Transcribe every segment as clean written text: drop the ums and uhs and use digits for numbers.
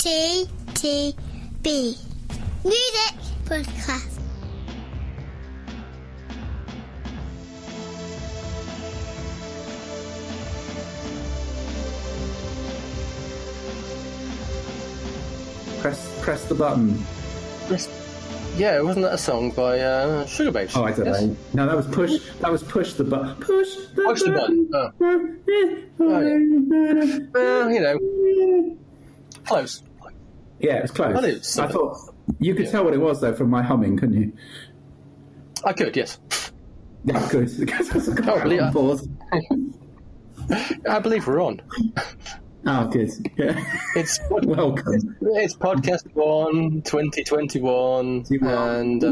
TTB. Music Podcast. Press the button. Yeah, wasn't that a song by Sugar Babes? Oh, I don't know. No, that was push. That was push the button. Push the button. Oh. Well, you know, close. Yeah, it was close. I thought you could tell what it was though from my humming, couldn't you? I could, yes. Yeah, good. Pause. I believe we're on. Oh, good. Yeah. It's welcome. It's podcast 2021, and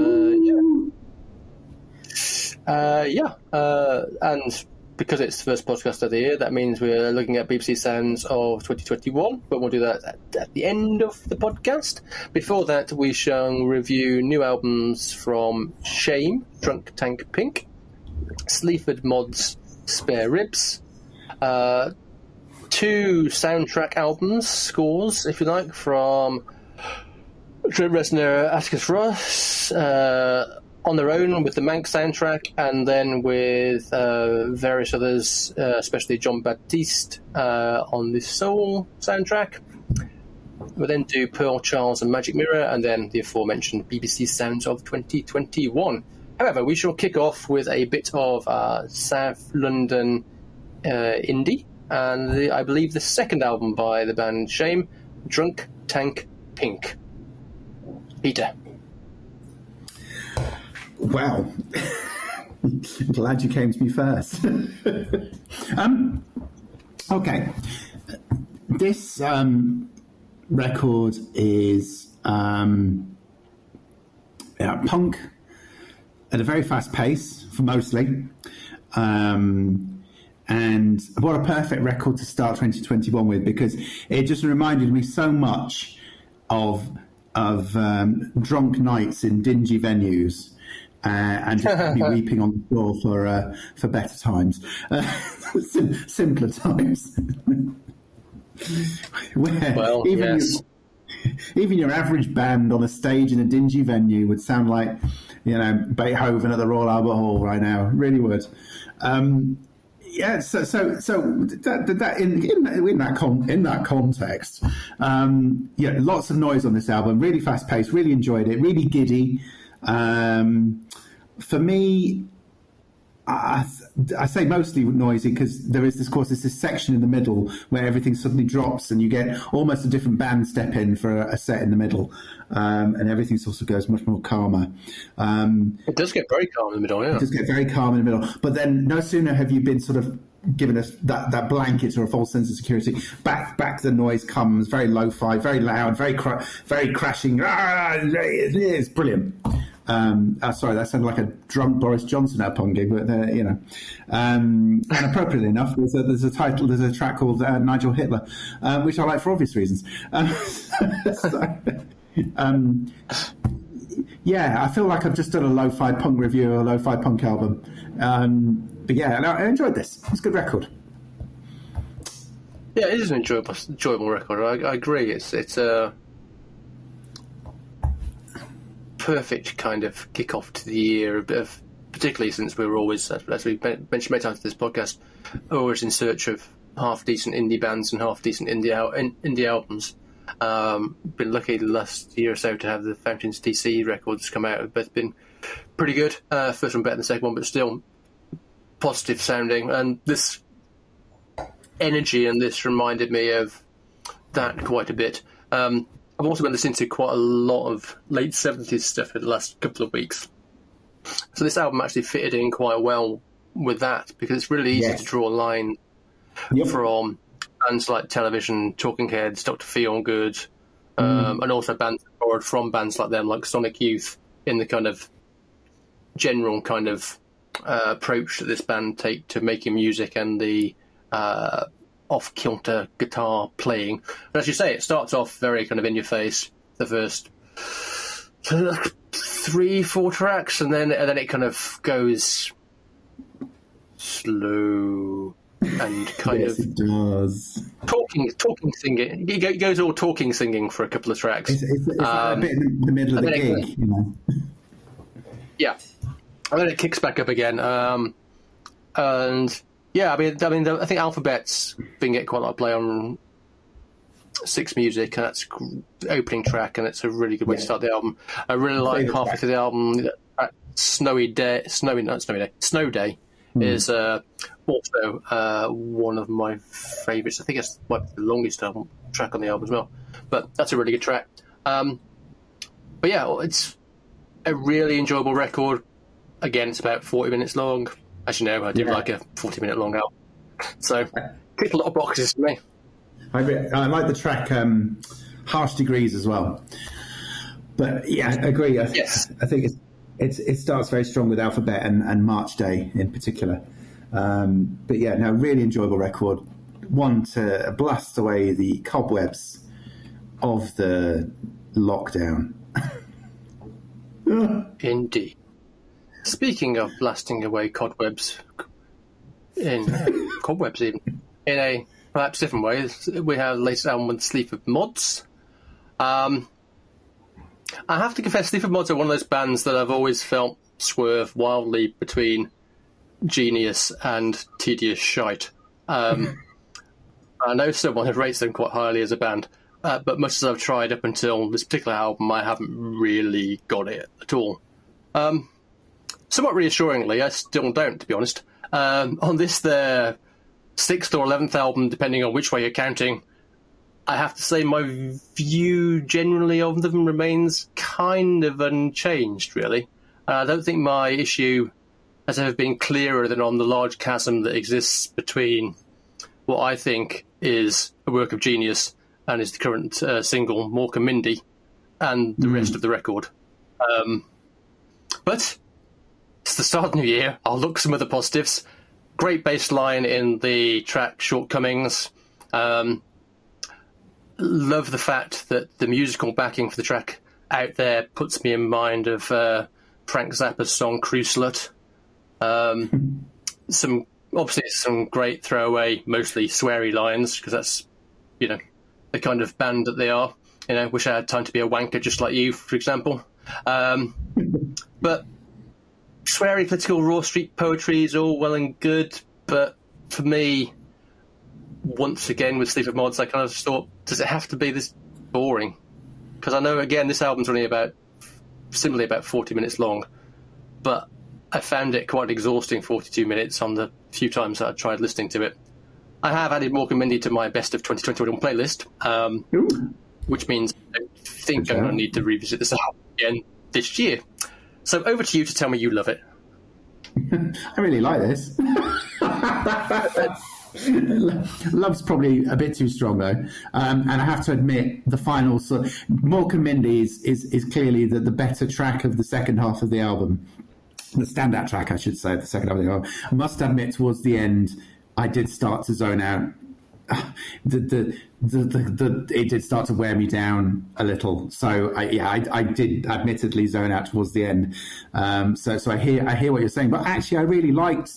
and because it's the first podcast of the year, that means we're looking at BBC Sounds of 2021. But we'll do that at the end of the podcast. Before that, we shall review new albums from Shame, Drunk Tank Pink, Sleaford Mods, Spare Ribs. Two soundtrack albums, scores, if you like, from Trent Atticus Ross on their own with the Manx soundtrack, and then with various others, especially John Baptiste on the Soul soundtrack. We'll then do Pearl, Charles and Magic Mirror, and then the aforementioned BBC Sounds of 2021. However, we shall kick off with a bit of South London indie. And I believe the second album by the band Shame, Drunk Tank Pink. Peter. Wow. I'm glad you came to me first. Okay. This record is punk at a very fast pace, for mostly. And what a perfect record to start 2021 with, because it just reminded me so much of drunk nights in dingy venues and just be weeping on the floor for better times, simpler times. Where even your average band on a stage in a dingy venue would sound like, Beethoven at the Royal Albert Hall right now. It really would. Yeah, so that in that context, lots of noise on this album. Really fast paced. Really enjoyed it. Really giddy. For me, I say mostly noisy because there is this section in the middle where everything suddenly drops and you get almost a different band step in for a set in the middle, and everything sort of goes much more calmer. It does get very calm in the middle, yeah. It does get very calm in the middle. But then no sooner have you been sort of given us that blanket or a false sense of security, back the noise comes, very lo-fi, very loud, very crashing. It's brilliant. Sorry, that sounded like a drunk Boris Johnson at a pong gig, but and appropriately enough, there's a track called Nigel Hitler, which I like for obvious reasons. Yeah, I feel like I've just done a lo-fi punk review, a lo-fi punk album. But yeah, I enjoyed this. It's a good record. Yeah, it is an enjoyable record. I agree. It's a perfect kind of kick-off to the year, a bit of, particularly since we were always, as we mentioned many times in this podcast, always in search of half-decent indie bands and half-decent indie albums. Been lucky the last year or so to have the Fountains DC records come out. They've both been pretty good. First one better than the second one, but still positive sounding. And this energy and this reminded me of that quite a bit. I've also been listening to quite a lot of late 70s stuff in the last couple of weeks. So this album actually fitted in quite well with that, because it's really easy to draw a line from bands like Television, Talking Heads, Dr. Feelgood, and also bands borrowed from bands like them, like Sonic Youth, in the kind of general kind of approach that this band take to making music and the off-kilter guitar playing. And as you say, it starts off very kind of in your face, the first 3-4 tracks, and then it kind of goes slow, and kind Yes, of it does. talking singing. He goes all talking singing for a couple of tracks. It's like a bit in the middle of the gig, you know. Yeah, and then it kicks back up again. And yeah, I mean, I think Alphabet's been getting quite a lot of play on Six Music, and that's the opening track, and it's a really good way to start the album. I really like halfway through the album, Snow Day is also one of my favourites. I think it's the longest track on the album as well, but that's a really good track. But yeah, it's a really enjoyable record. Again, it's about 40 minutes long. As you know, I do like a 40-minute long album, so ticked a lot of boxes for me. I like the track Harsh Degrees as well. But yeah, I agree. I think it starts very strong with Alphabet and March Day in particular. But yeah, no, really enjoyable record. One to blast away the cobwebs of the lockdown. Indeed. Speaking of blasting away cobwebs, in a perhaps different way, we have the latest album with Sleaford Mods. I have to confess, Sleaford Mods are one of those bands that I've always felt swerve wildly between genius and tedious shite. I know someone who rates them quite highly as a band, but much as I've tried up until this particular album, I haven't really got it at all. Somewhat reassuringly, I still don't, to be honest. On this, their 6th or 11th album, depending on which way you're counting, I have to say my view generally of them remains kind of unchanged, really. I don't think my issue has ever been clearer than on the large chasm that exists between what I think is a work of genius and is the current single, Morecambe Mindy, and the rest of the record. But it's the start of the new year. I'll look some of the positives. Great bass line in the track Shortcomings. Love the fact that the musical backing for the track Out There puts me in mind of Frank Zappa's song Cruise Slut. Some great throwaway, mostly sweary lines, because that's, the kind of band that they are. Wish I had time to be a wanker just like you, for example. But sweary political raw street poetry is all well and good, but for me, once again with Sleaford Mods, I kind of thought, does it have to be this boring? Because I know, again, this album's only about 40 minutes long, but I found it quite exhausting 42 minutes on the few times that I tried listening to it. I have added Morecambe Mindy to my best of 2021 playlist, which means I think I'm going to need to revisit this album again this year. So over to you to tell me you love it. I really like this. Love's probably a bit too strong though, and I have to admit the final Morecambe Mindy is clearly the better track of the second half of the album, the standout track I should say, the second half of the album. I must admit towards the end I did start to zone out. It did start to wear me down a little. So I did admittedly zone out towards the end. So I hear what you're saying, but actually I really liked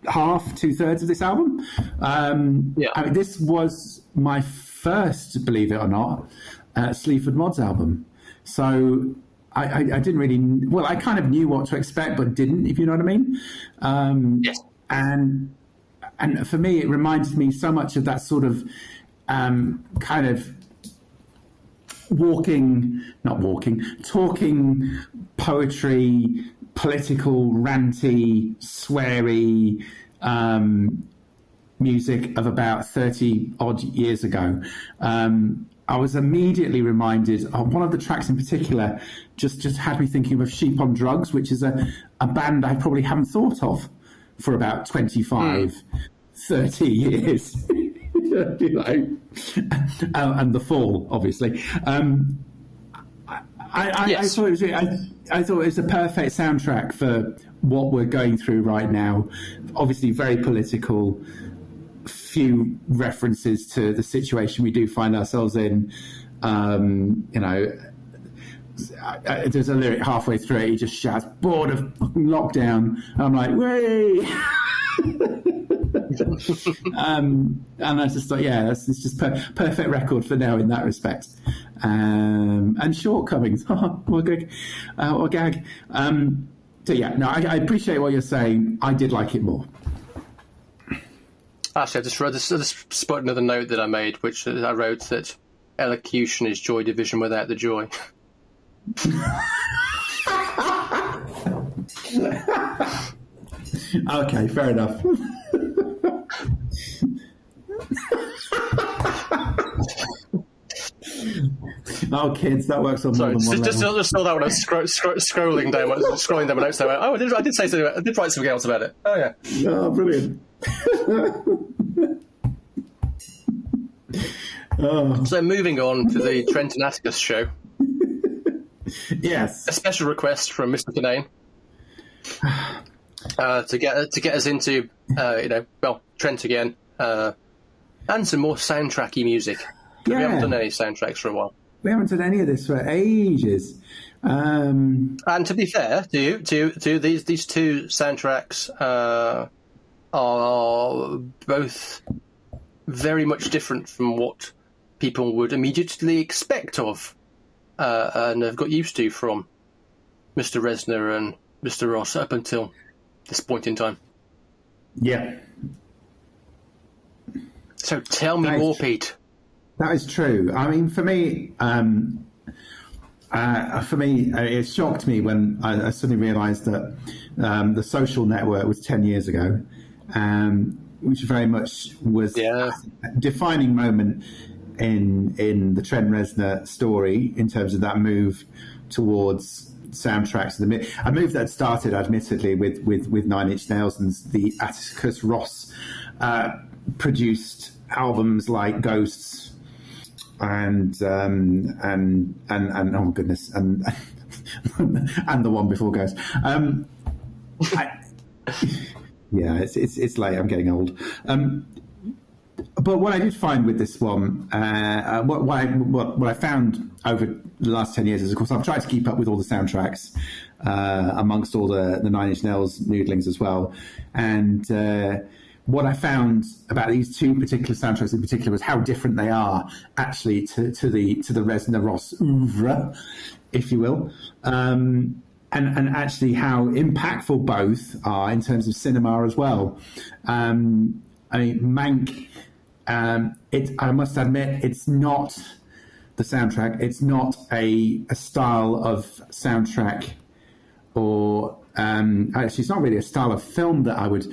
half, 2/3 of this album. I mean, this was my first, believe it or not, Sleaford Mods album. So I didn't really, I kind of knew what to expect, but didn't, if you know what I mean. Yes. And for me, it reminded me so much of that sort of kind of talking poetry, political, ranty, sweary music of about 30 odd years ago. I was immediately reminded of one of the tracks in particular, just had me thinking of Sheep on Drugs, which is a band I probably haven't thought of for about 25, 30 years. And The Fall, obviously. I thought it was a perfect soundtrack for what we're going through right now. Obviously, very political. Few references to the situation we do find ourselves in. There's a lyric halfway through it. He just shouts, "Bored of lockdown," and I'm like, "Way!" And I just thought, yeah, it's just perfect record for now in that respect. And shortcomings, what a gag. So yeah, no, I appreciate what you're saying. I did like it more. Actually, I just spot another note that I made, which I wrote that elocution is joy division without the joy. Okay, fair enough. Oh, kids, that works on more than one just level. just saw that when I was scrolling down my notes. I went, oh, I did say something. I did write something else about it. Oh yeah. Oh, brilliant. Oh. So moving on to the Trent Atticus show. Yes. A special request from Mr. Kinane to get us into Trent again and some more soundtracky music. Yeah. We haven't done any soundtracks for a while. We haven't done any of this for ages. And to be fair to you, these two soundtracks are both very much different from what people would immediately expect of and have got used to from Mr. Reznor and Mr. Ross up until this point in time. Yeah. So tell me more, Pete. That is true. I mean, for me, it shocked me when I suddenly realised that The Social Network was 10 years ago, which very much was a defining moment in the Trent Reznor story in terms of that move towards soundtracks. A move that started, admittedly, with Nine Inch Nails and the Atticus Ross produced albums like Ghosts and oh goodness, and and the one before Ghosts. Yeah, it's late. I'm getting old. But what I did find with this one, what I found over the last 10 years is, of course, I've tried to keep up with all the soundtracks amongst all the Nine Inch Nails noodlings as well. And what I found about these two particular soundtracks in particular was how different they are actually to the Reznor Ross oeuvre, if you will. And actually how impactful both are in terms of cinema as well. I mean, Mank, I must admit, it's not the soundtrack. It's not a style of soundtrack, or actually, it's not really a style of film that I would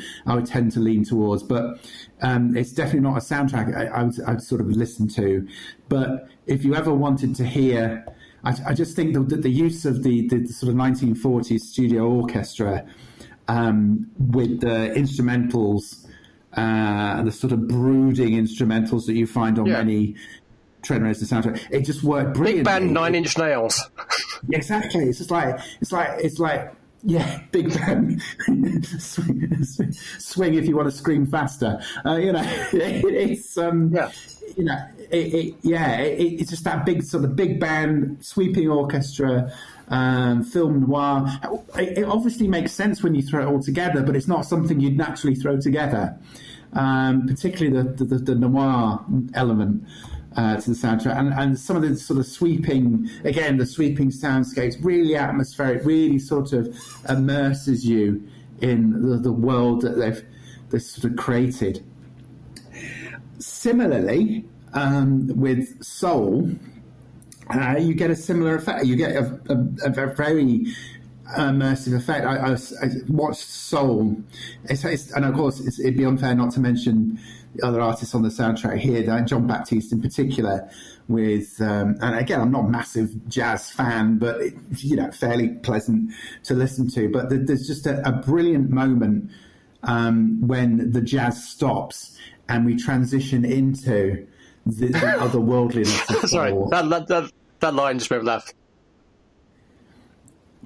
tend to lean towards. But it's definitely not a soundtrack I would sort of listen to. But if you ever wanted to hear, I just think that the use of the sort of 1940s studio orchestra with the instrumentals, the sort of brooding instrumentals that you find on many Trent Reznor soundtrack, it just worked brilliantly. Big band Nine Inch Nails. Exactly. It's just like yeah, big band. swing if you want to scream faster. It's it's just that big sort of big band sweeping orchestra. Film noir. It obviously makes sense when you throw it all together, but it's not something you'd naturally throw together. Particularly the noir element to the soundtrack, and some of the sort of sweeping soundscapes, really atmospheric, really sort of immerses you in the world that they've sort of created. Similarly, with Soul, you get a similar effect. You get a very immersive effect. I watched Soul, and of course it'd be unfair not to mention the other artists on the soundtrack here, John Baptiste in particular, with and again, I'm not a massive jazz fan, but fairly pleasant to listen to. But there's just a brilliant moment when the jazz stops and we transition into the otherworldliness of Sorry, that line just made me laugh.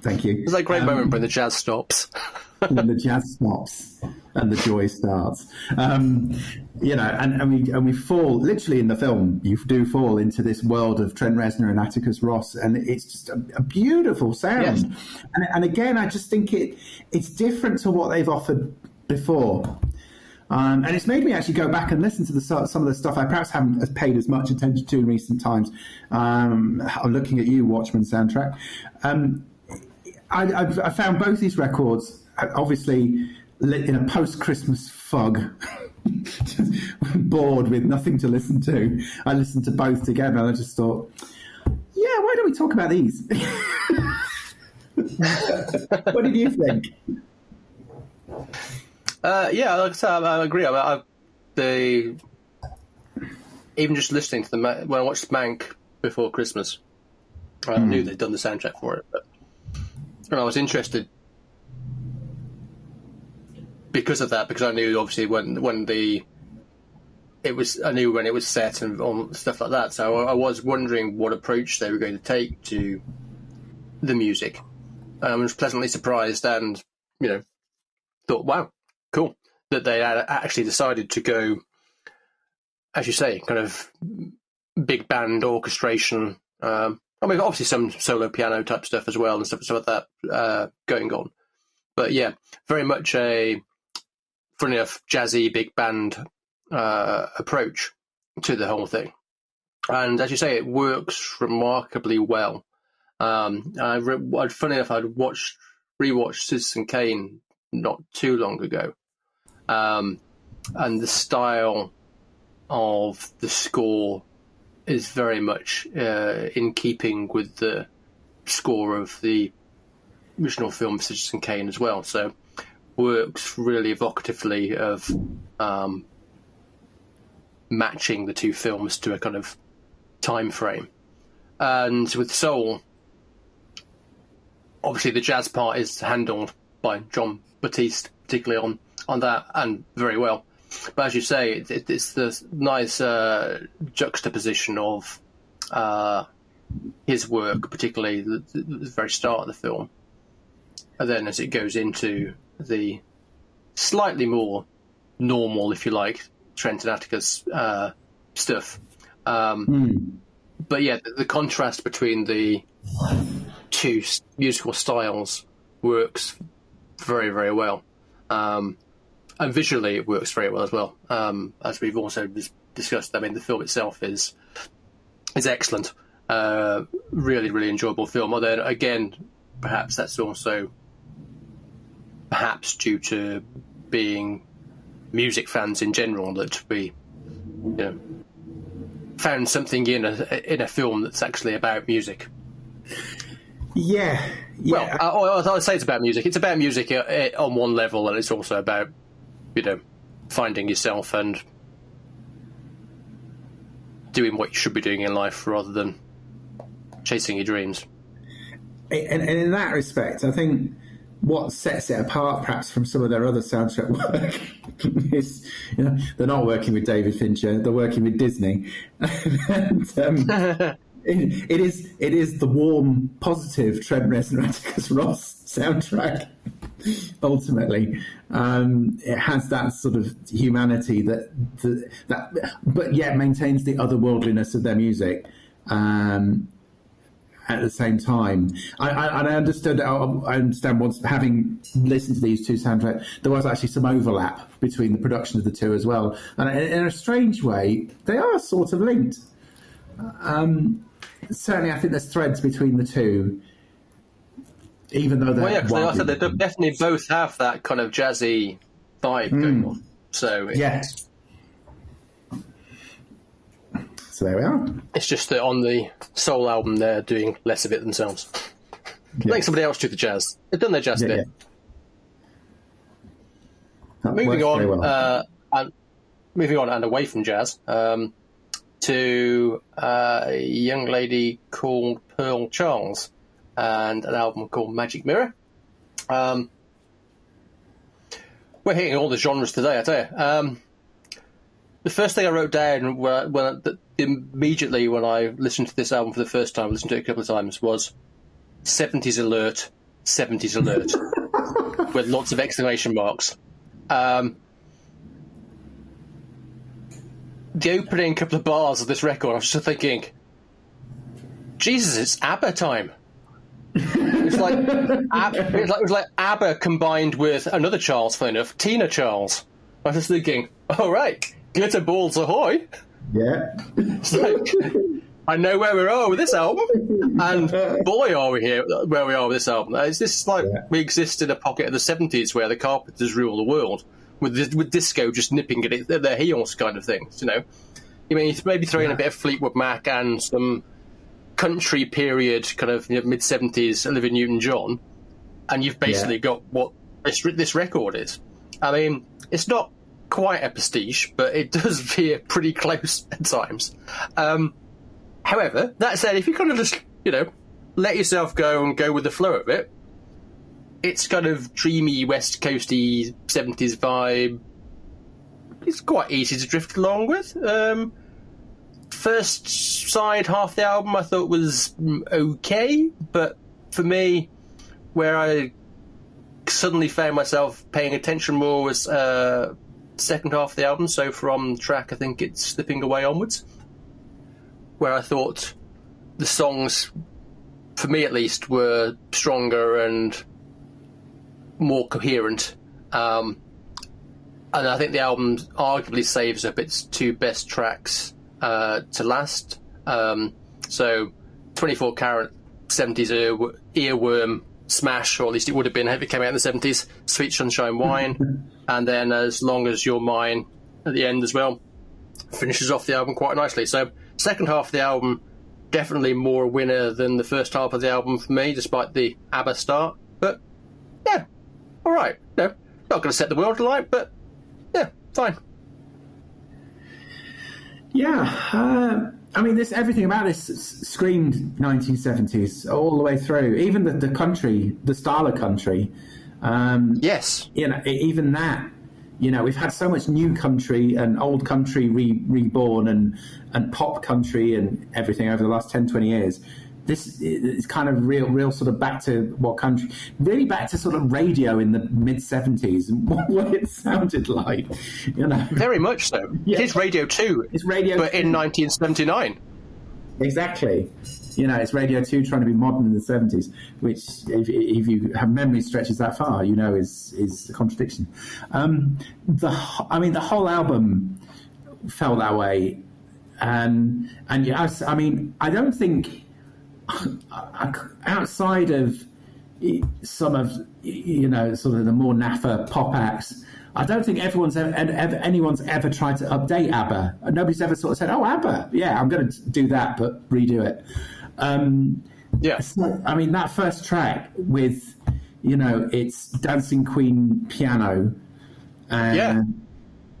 Thank you. It's like a great moment when the jazz stops. When the jazz stops and the joy starts. And we fall, literally in the film, you do fall into this world of Trent Reznor and Atticus Ross, and it's just a beautiful sound. Yes. And again, I just think it's different to what they've offered before. And it's made me actually go back and listen to some of the stuff I perhaps haven't paid as much attention to in recent times. I'm looking at you, Watchmen soundtrack. I found both these records, obviously, in a post-Christmas fog, just bored with nothing to listen to. I listened to both together and I just thought, yeah, why don't we talk about these? What did you think? Yeah, like I said, I agree. Even just listening to them when I watched Mank before Christmas, I knew they'd done the soundtrack for it, and I was interested because of that. Because I knew obviously when it was set and on stuff like that. So I was wondering what approach they were going to take to the music. I was pleasantly surprised, and thought, wow. Cool that they had actually decided to go, as you say, kind of big band orchestration. I mean, obviously some solo piano type stuff as well and stuff like that going on. But yeah, very much a, funny enough, jazzy big band approach to the whole thing. And as you say, it works remarkably well. Funny enough, I'd rewatched Citizen Kane not too long ago. And the style of the score is very much in keeping with the score of the original film Citizen Kane as well. So works really evocatively of matching the two films to a kind of time frame. And with Soul, obviously the jazz part is handled by John Batiste, particularly on that, and very well. But as you say, it's the nice juxtaposition of his work, particularly the very start of the film, and then as it goes into the slightly more normal, if you like, Trent Atticus stuff. But yeah, the contrast between the two musical styles works very, very well. And visually, it works very well as well. As we've also discussed, I mean, the film itself is excellent. Really, really enjoyable film. Although, again, perhaps that's also due to being music fans in general that we, found something in a film that's actually about music. Yeah. Well, I would say it's about music. It's about music on one level, and it's also about, finding yourself and doing what you should be doing in life rather than chasing your dreams. And in that respect, I think what sets it apart perhaps from some of their other soundtrack work is, they're not working with David Fincher, they're working with Disney. And, it is the warm, positive Trent Atticus-Ross soundtrack. Ultimately, it has that sort of humanity that, but yet maintains the otherworldliness of their music. At the same time, I understand once having listened to these two soundtracks, there was actually some overlap between the production of the two as well, and in a strange way, they are sort of linked. Certainly, I think there's threads between the two, even though they're they definitely both have that kind of jazzy vibe going on. So yes. So there we are. It's just that on the Soul album, they're doing less of it themselves. Yeah. Letting somebody else do the jazz. They've done their jazz bit. Yeah. Moving on and away from jazz to a young lady called Pearl Charles and an album called Magic Mirror. We're hitting all the genres today, I tell you. The first thing I wrote down immediately when I listened to this album for the first time, listened to it a couple of times, was 70s alert, 70s alert, with lots of exclamation marks. The opening couple of bars of this record, I was just thinking, Jesus, it's ABBA time. It's like it was like ABBA combined with another Charles, funny enough, Tina Charles. I was just thinking, all right, glitter balls ahoy! Yeah. It's like, I know where we are with this album, and boy, are we here where we are with this album. It's this like we exist in a pocket of the 70s where the Carpenters rule the world, with disco just nipping at their heels, kind of things. You know, you mean maybe throw in a bit of Fleetwood Mac and some country period, kind of mid 70s Olivia Newton-John, and you've basically got what this record is. I mean, it's not quite a pastiche, but it does veer pretty close at times. However, that said, if you kind of just, let yourself go and go with the flow of it, it's kind of dreamy, West Coasty 70s vibe. It's quite easy to drift along with. First side, half the album, I thought was okay, but for me, where I suddenly found myself paying attention more was second half of the album, so from track, I think it's Slipping Away onwards, where I thought the songs, for me at least, were stronger and more coherent. And I think the album arguably saves up its two best tracks to last. So 24 Karat 70s earworm smash, or at least it would have been if it came out in the 70s, Sweet Sunshine Wine, and then As Long As You're Mine at the end as well, finishes off the album quite nicely. So second half of the album, definitely more a winner than the first half of the album for me, despite the ABBA start. But yeah, all right. No, not going to set the world alight, but yeah, fine. Yeah, I mean, everything about this screamed 1970s all the way through. Even the country, the style of country. Yes. Even that. We've had so much new country and old country reborn and pop country and everything over the last 10, 20 years. This is kind of real sort of back to what country, really back to sort of radio in the mid-70s and what it sounded like, Very much so. Yeah. It's Radio 2. It's Radio but 2. In 1979. Exactly. It's Radio 2 trying to be modern in the 70s, which, if you have memory stretches that far, is a contradiction. The whole album felt that way. And yes, I mean, I don't think, outside of some of, sort of the more naff pop acts, I don't think anyone's ever tried to update ABBA. Nobody's ever sort of said, "Oh, ABBA, yeah, I'm going to do that, but redo it." Yeah. So, I mean, that first track with, it's Dancing Queen piano, and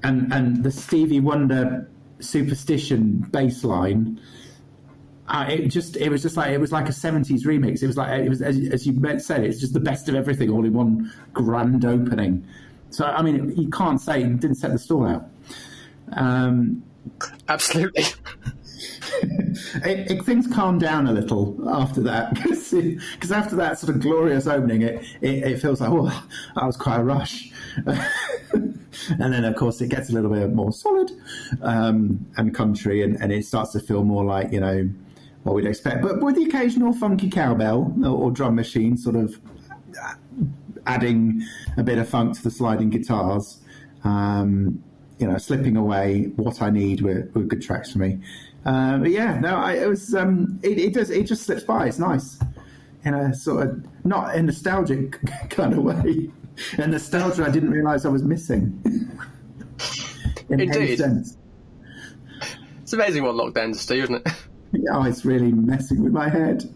the Stevie Wonder Superstition bass line. It was like a 70s remix. It was as you said, it's just the best of everything all in one grand opening. So, I mean, you can't say it didn't set the stall out. Absolutely. Things calmed down a little after that, because after that sort of glorious opening, it feels like, oh, that was quite a rush. And then, of course, it gets a little bit more solid and country, and it starts to feel more like, what we'd expect. But with the occasional funky cowbell or drum machine sort of adding a bit of funk to the sliding guitars, Slipping Away, What I Need were good tracks for me. But yeah, no, it just slips by. It's nice, sort of not a nostalgic kind of way. And nostalgia I didn't realise I was missing. In Indeed. any sense. It's amazing what lockdown does to you, isn't it? Oh, it's really messing with my head.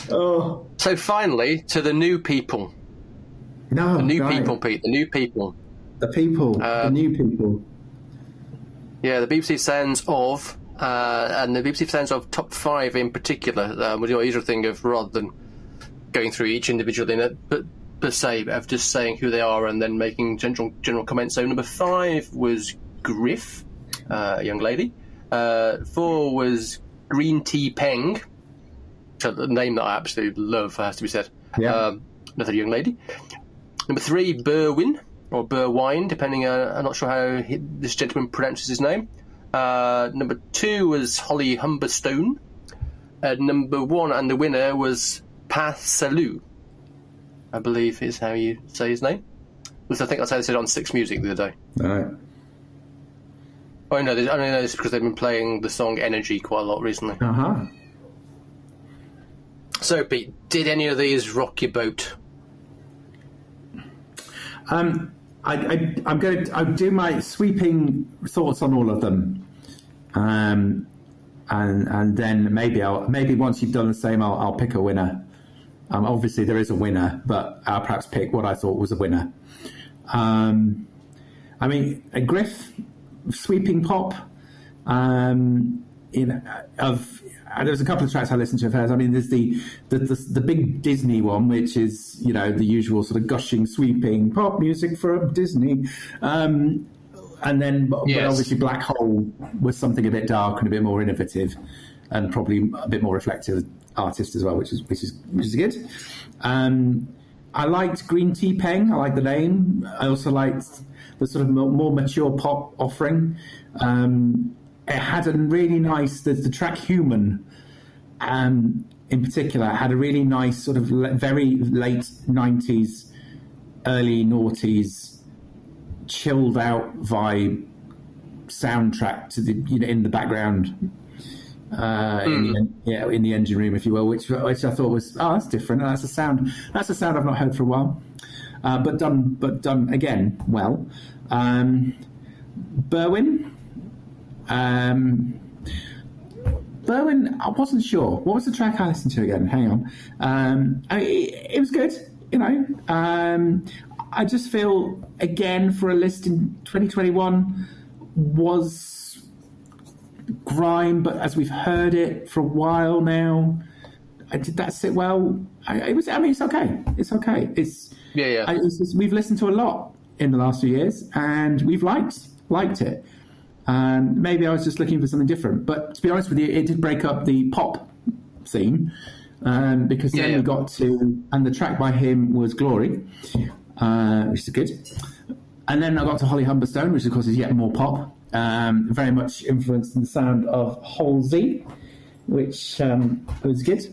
Oh. So finally, to the new people. No, The new right. people, Pete. The new people. The new people. Yeah, the BBC Sounds of, and the BBC Sounds of top 5 in particular, was your usual thing of, rather than going through each individually, but per se, of just saying who they are and then making general comments. So number 5 was Griff, a young lady. 4 was Green Tea Peng, which is a name that I absolutely love, has to be said. Yeah. Another young lady. Number 3, Berwin, or Berwine, depending, I'm not sure how this gentleman pronounces his name. Number 2 was Holly Humberstone. number 1, and the winner was Pas Salut, I believe is how you say his name. Which I think that's how they said it on Six Music the other day. All right. Oh, no, I only know this because they've been playing the song Energy quite a lot recently. Uh-huh. So, Pete, did any of these rock your boat? I'm going to do my sweeping thoughts on all of them, and then maybe once you've done the same, I'll pick a winner. Obviously, there is a winner, but I'll perhaps pick what I thought was a winner. I mean, a Griff sweeping pop. There's a couple of tracks I listened to of hers. I mean, there's the big Disney one, which is, you know, the usual sort of gushing, sweeping pop music from Disney. And then, but obviously, Black Hole was something a bit dark and a bit more innovative, and probably a bit more reflective artist as well, which is good. I liked Green Tea Peng. I like the name. I also liked the sort of more mature pop offering. It had a really nice, the track Human, in particular, had a really nice sort of very late 90s, early noughties, chilled out vibe soundtrack to the, you know, in the background, in the engine room, if you will, which I thought was, that's different. That's a sound I've not heard for a while, but done again well. Berwin, I wasn't sure. What was the track I listened to again? Hang on. It was good, you know. I just feel, again, for a list in 2021 was grime, but as we've heard it for a while now, did that sit well? It's okay. It's okay. We've listened to a lot in the last few years, and we've liked it. Maybe I was just looking for something different, but to be honest with you, it did break up the pop theme, because then we got to, and the track by him was Glory, which is good, and then I got to Holly Humberstone, which of course is yet more pop, very much influenced in the sound of Halsey, which was good.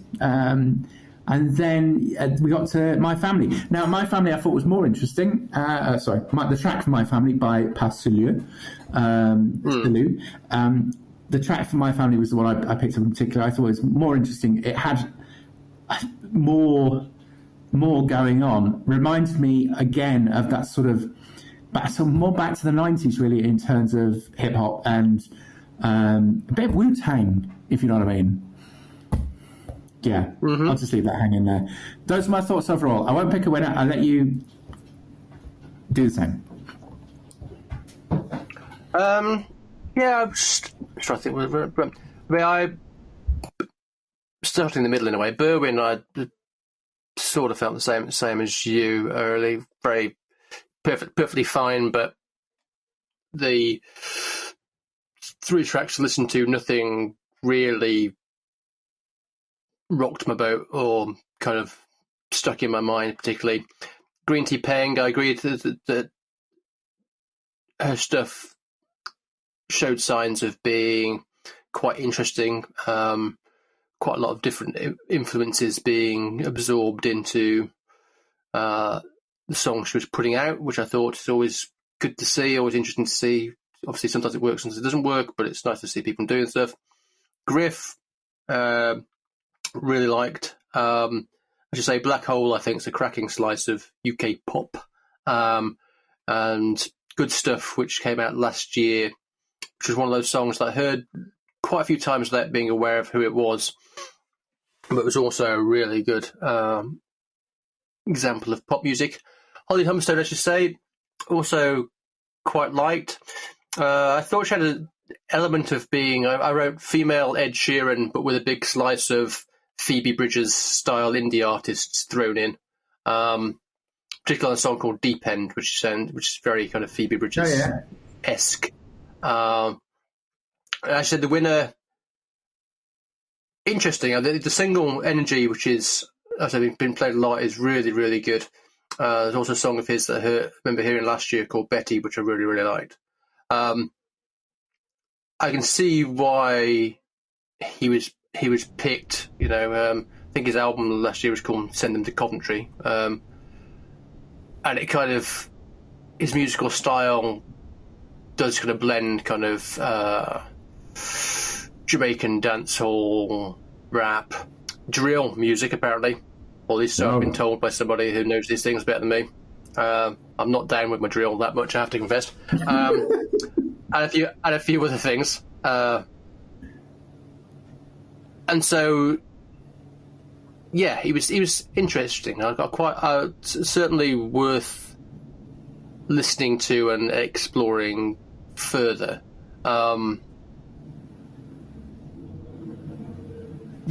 And then we got to My Family. Now, My Family I thought was more interesting. The track for My Family by Pas Salut. The track for My Family was the one I picked up in particular. I thought it was more interesting. It had more going on. Reminded me again of that sort of more back to the 90s, really, in terms of hip hop and a bit of Wu-Tang, if you know what I mean. Yeah, I'll just leave that hanging there. Those are my thoughts overall. I won't pick a winner. I'll let you do the same. I'm just trying to think. I starting in the middle in a way. Berwin, I sort of felt the same as you early. Very perfectly fine, but the 3 tracks to listen to, nothing really rocked my boat or kind of stuck in my mind particularly. Green Tea Peng, I agree that her stuff showed signs of being quite interesting, quite a lot of different influences being absorbed into the song she was putting out, which I thought is always good to see, always interesting to see. Obviously sometimes it works, sometimes it doesn't work, but it's nice to see people doing stuff. Griff, really liked. I should say Black Hole, I think, is a cracking slice of UK pop, and good stuff, which came out last year, which was one of those songs that I heard quite a few times without being aware of who it was, but it was also a really good example of pop music. Holly Humberstone, I should say, also quite liked. I thought she had an element of being, I wrote female Ed Sheeran, but with a big slice of Phoebe Bridgers style indie artists thrown in, particularly on a song called Deep End, which is very kind of Phoebe Bridgers esque. I said the winner, interesting. The single Energy, which is, as I've been played a lot, is really, really good. There's also a song of his that I remember hearing last year called Betty, which I really, really liked. I can see why he was he was picked. I think his album last year was called "Send Them to Coventry," and it kind of his musical style does kind of blend kind of Jamaican dancehall, rap, drill music. Apparently, or at least so I've been told by somebody who knows these things better than me. I'm not down with my drill that much, I have to confess. And a few other things. And so, yeah, he was interesting. I got quite certainly worth listening to and exploring further.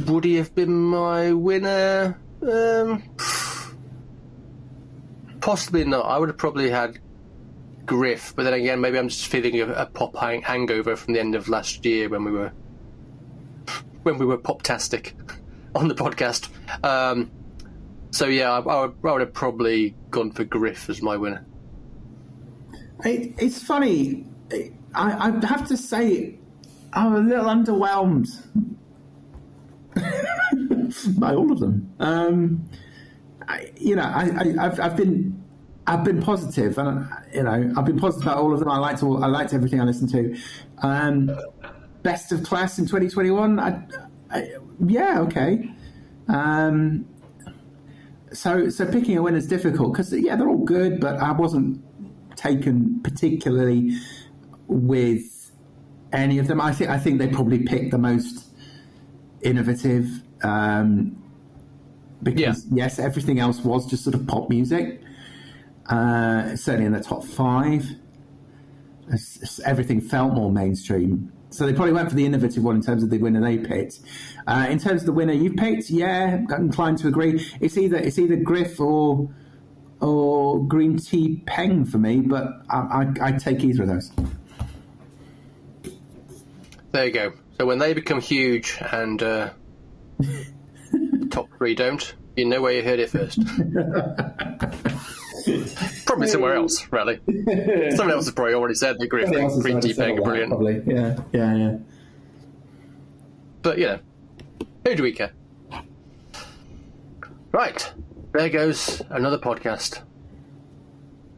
Would he have been my winner? Possibly not. I would have probably had Griff, but then again, maybe I'm just feeling a pop hangover from the end of last year when we were pop-tastic on the podcast. So yeah, I would have probably gone for Griff as my winner. It's funny. I have to say, I'm a little underwhelmed by all of them. I've been positive, and I've been positive about all of them. I liked everything I listened to. Best of class in 2021. Yeah, okay. So picking a winner is difficult because they're all good, but I wasn't taken particularly with any of them. I think they probably picked the most innovative. Because yes, everything else was just sort of pop music. Certainly in the top 5, everything felt more mainstream. So they probably went for the innovative one in terms of the winner they picked. In terms of the winner you picked, yeah, I'm inclined to agree. It's either Griff or Green Tea Peng for me, but I'd take either of those. There you go. So when they become huge and top 3 don't, you know where you heard it first. Probably somewhere else, really. Someone else has probably already said that Griff and Green Tea Peng are brilliant. Probably, yeah. But, who do we care? Right, there goes another podcast.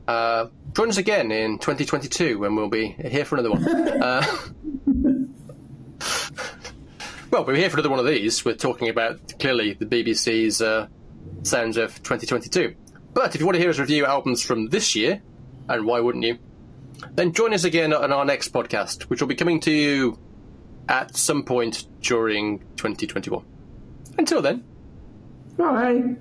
Join us again in 2022 when we'll be here for another one. Well, we're here for another one of these. We're talking about, clearly, the BBC's Sounds of 2022. But if you want to hear us review albums from this year, and why wouldn't you, then join us again on our next podcast, which will be coming to you at some point during 2021. Until then. Bye.